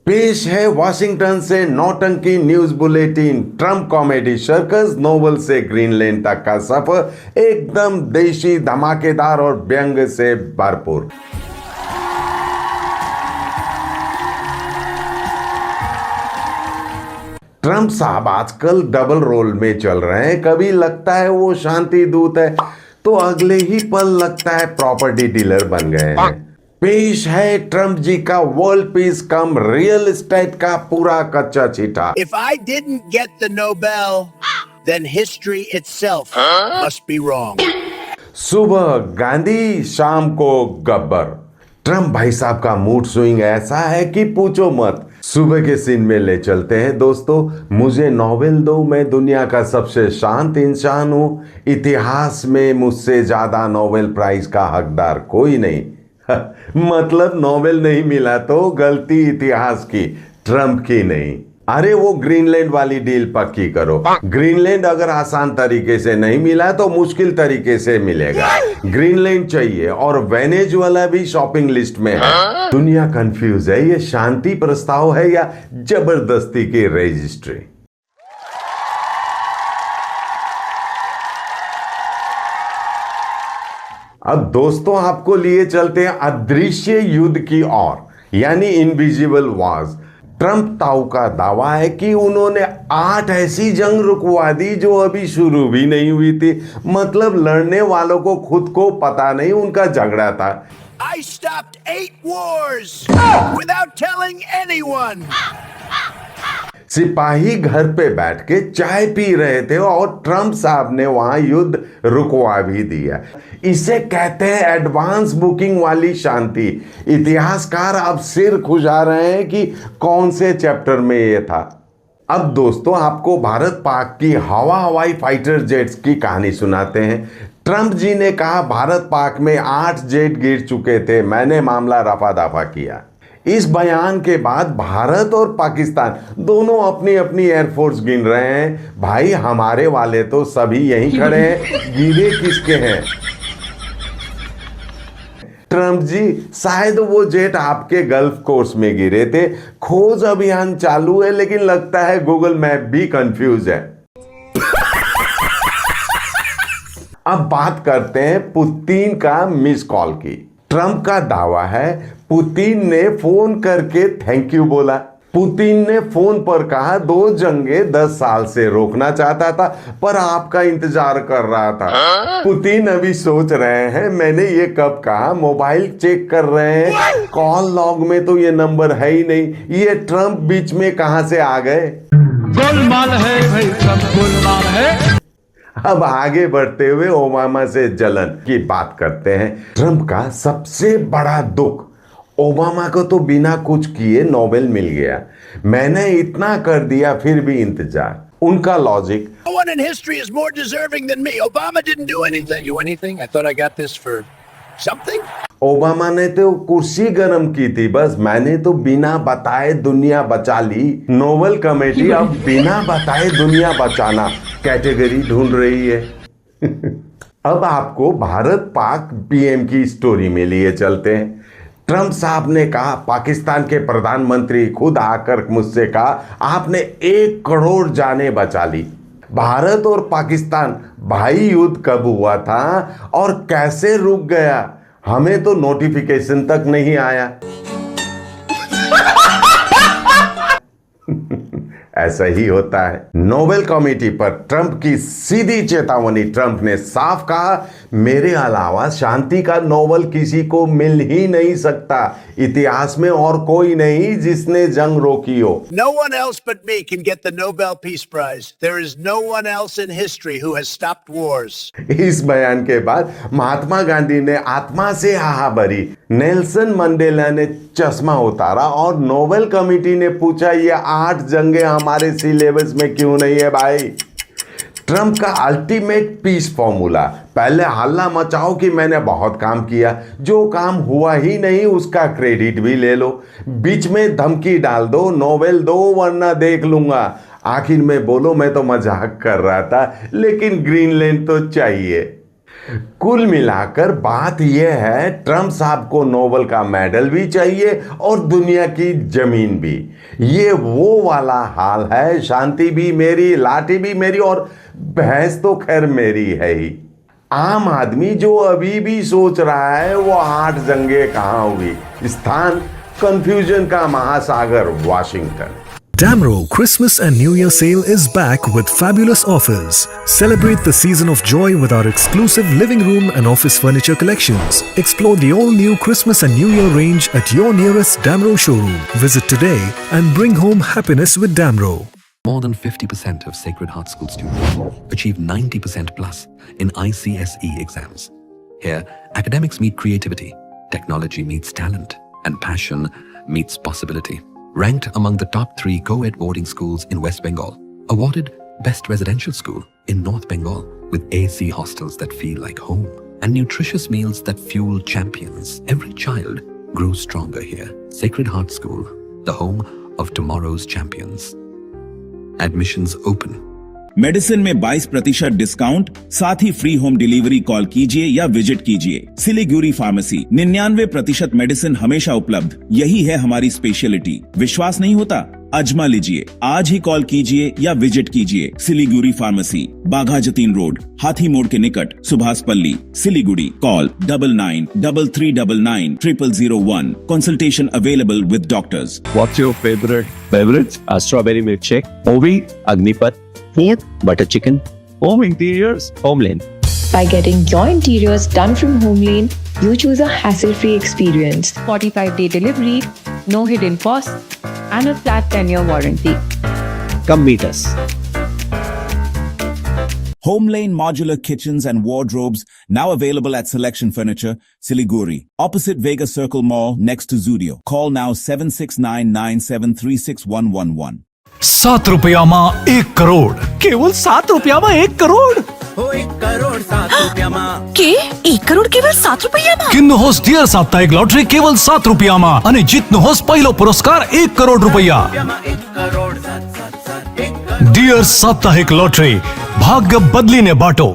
पेश है वाशिंगटन से नौटंकी news bulletin. Trump comedy circus, novel से ग्रीनलैंड तक का सफर एकदम देशी, धमाकेदार और व्यंग से भरपूर। ट्रंप साहब आजकल डबल रोल में चल रहे हैं। कभी लगता है वो शांति दूत है तो अगले ही पल लगता है प्रॉपर्टी डीलर बन गए हैं। पेश है ट्रंप जी का वर्ल्ड पीस कम रियल एस्टेट का पूरा कच्चा चिट्ठा। If I didn't get the Nobel, then history itself must be wrong. सुबह गांधी, शाम को गब्बर। ट्रंप भाई साहब का मूड स्विंग ऐसा है कि पूछो मत। सुबह के सीन में ले चलते हैं दोस्तों। मुझे नोबेल दो, मैं दुनिया का सबसे शांत इंसान हूं। इतिहास में मुझसे ज्यादा नोबेल प्राइज का हकदार कोई नहीं। मतलब नोबेल नहीं मिला तो गलती इतिहास की, ट्रंप की नहीं। अरे वो ग्रीनलैंड वाली डील पक्की करो। ग्रीनलैंड अगर आसान तरीके से नहीं मिला तो मुश्किल तरीके से मिलेगा। ग्रीनलैंड चाहिए और वेनेजुएला भी शॉपिंग लिस्ट में है। दुनिया कंफ्यूज है, ये शांति प्रस्ताव है या जबरदस्ती की रजिस्ट्री। अब दोस्तों आपको लिए चलते हैं अदृश्य युद्ध की ओर, यानी इनविजिबल वॉर्स। ट्रंप ताऊ का दावा है कि उन्होंने 8 ऐसी जंग रुकवा दी जो अभी शुरू भी नहीं हुई थी। मतलब लड़ने वालों को खुद को पता नहीं उनका झगड़ा था। I stopped 8 wars without telling anyone. सिपाही घर पे बैठ के चाय पी रहे थे और ट्रंप साहब ने वहां युद्ध रुकवा भी दिया। इसे कहते हैं एडवांस बुकिंग वाली शांति। इतिहासकार अब सिर खुजा रहे हैं कि कौन से चैप्टर में ये था। अब दोस्तों आपको भारत पाक की हवाई फाइटर जेट्स की कहानी सुनाते हैं। ट्रंप जी ने कहा भारत पाक में 8 जेट गिर चुके थे, मैंने मामला रफा दफा किया। इस बयान के बाद भारत और पाकिस्तान दोनों अपनी अपनी एयरफोर्स गिन रहे हैं। भाई हमारे वाले तो सभी यहीं खड़े हैं, गिरे किसके हैं? ट्रंप जी शायद वो जेट आपके गल्फ कोर्स में गिरे थे। खोज अभियान चालू है लेकिन लगता है गूगल मैप भी कंफ्यूज है। अब बात करते हैं पुतिन का मिस कॉल की। ट्रंप का दावा है पुतिन ने फोन करके थैंक यू बोला। पुतिन ने फोन पर कहा 2 जंगें 10 साल से रोकना चाहता था पर आपका इंतजार कर रहा था। पुतिन अभी सोच रहे हैं मैंने ये कब कहा, मोबाइल चेक कर रहे हैं, कॉल लॉग में तो ये नंबर है ही नहीं। ये ट्रंप बीच में कहां से आ गए? गोलमाल है भाई, ट्रंप गोलमाल है। अब आगे बढ़ते हुए ओबामा से जलन की बात करते हैं। ट्रंप का सबसे बड़ा दुख, ओबामा को तो बिना कुछ किए नोबेल मिल गया, मैंने इतना कर दिया फिर भी इंतजार। उनका logic, No one in history is more deserving than me. Obama didn't do anything. Do anything? I thought I got this for something. Obama ने तो कुर्सी गर्म की थी बस, मैंने तो बिना बताए दुनिया बचा ली। नोबेल कमेटी अब बिना बताए दुनिया बचाना कैटेगरी ढूंढ रही है। अब आपको भारत पाक पीएम की स्टोरी में लिए चलते हैं। ट्रंप साहब ने कहा, पाकिस्तान के प्रधानमंत्री खुद आकर मुझसे कहा आपने 1 करोड़ जानें बचा ली। भारत और पाकिस्तान भाई युद्ध कब हुआ था और कैसे रुक गया, हमें तो नोटिफिकेशन तक नहीं आया। ऐसा ही होता है। नोबेल कमेटी पर ट्रंप की सीधी चेतावनी। ट्रंप ने साफ कहा मेरे अलावा शांति का नोबेल किसी को मिल ही नहीं सकता। इतिहास में और कोई नहीं जिसने जंग रोकी हो। No one else but me can get the Nobel Peace Prize. There is no one else in history who has stopped wars. इस बयान के बाद महात्मा गांधी ने आत्मा से हाहा भरी, नेल्सन मंडेला ने चश्मा उतारा और नोबेल कमेटी ने पूछा ये 8 जंगें हमारे सिलेबस में क्यों नहीं है भाई? ट्रंप का अल्टीमेट पीस फॉर्मूला, पहले हल्ला मचाओ कि मैंने बहुत काम किया, जो काम हुआ ही नहीं उसका क्रेडिट भी ले लो, बीच में धमकी डाल दो नोबेल दो वरना देख लूंगा, आखिर में बोलो मैं तो मजाक कर रहा था लेकिन ग्रीनलैंड तो चाहिए। कुल मिलाकर बात यह है, ट्रम्प साहब को नोबेल का मेडल भी चाहिए और दुनिया की जमीन भी। ये वो वाला हाल है, शांति भी मेरी, लाठी भी मेरी और भैंस तो खैर मेरी है ही। आम आदमी जो अभी भी सोच रहा है वो 8 जंगें कहां हुई, स्थान कंफ्यूजन का महासागर Washington. Damro Christmas and New Year sale is back with fabulous offers. Celebrate the season of joy with our exclusive living room and office furniture collections. Explore the all-new Christmas and New Year range at your nearest Damro showroom. Visit today and bring home happiness with Damro. More than 50% of Sacred Heart School students achieve 90% plus in ICSE exams. Here, academics meet creativity, technology meets talent, and passion meets possibility. Ranked among the top 3 co-ed boarding schools in West Bengal. Awarded Best Residential School in North Bengal with AC hostels that feel like home and nutritious meals that fuel champions. Every child grows stronger here. Sacred Heart School, the home of tomorrow's champions. Admissions open. Medicine में 22% discount, साथ ही free home delivery. Call कीजिए या visit कीजिए Siliguri pharmacy. 99% medicine हमेशा उपलब्ध, यही है हमारी स्पेशलिटी। विश्वास नहीं होता? अजमा लीजिए। आज ही कॉल कीजिए या विजिट कीजिए सिलीगुड़ी फार्मेसी, बाघा जतीन रोड, हाथी मोड़ के निकट, सुभाष पल्ली, Siliguri. Call 9933990001। Consultation available with doctors. What's your favorite beverage? Strawberry milkshake. Movie? Agnipath. Food, Butter chicken. Home interiors? Homeland. by getting your interiors done from Homelane, you choose a hassle-free experience. 45-day delivery, no hidden costs, and a flat 10-year warranty. Come meet us. Homelane Modular Kitchens and Wardrobes, now available at Selection Furniture, Siliguri, opposite Vega Circle Mall, next to Zudio. Call now 7699736111. 7 રૂપિયામાં 1 કરોડ. કેવલ 7 રૂપિયામાં 1 કરોડ. કે 1 કરોડ કેવલ 7 રૂપિયામાં. કિન્નુ હોસ dear સાપ્તાહિક lottery કેવલ 7 રૂપિયામાં અને જીતનો હોસ પહેલો પુરસ્કાર 1 કરોડ રૂપિયા. ડિયર સાપ્તાહિક લોટરી, ભાગ્ય બદલીને બાટો.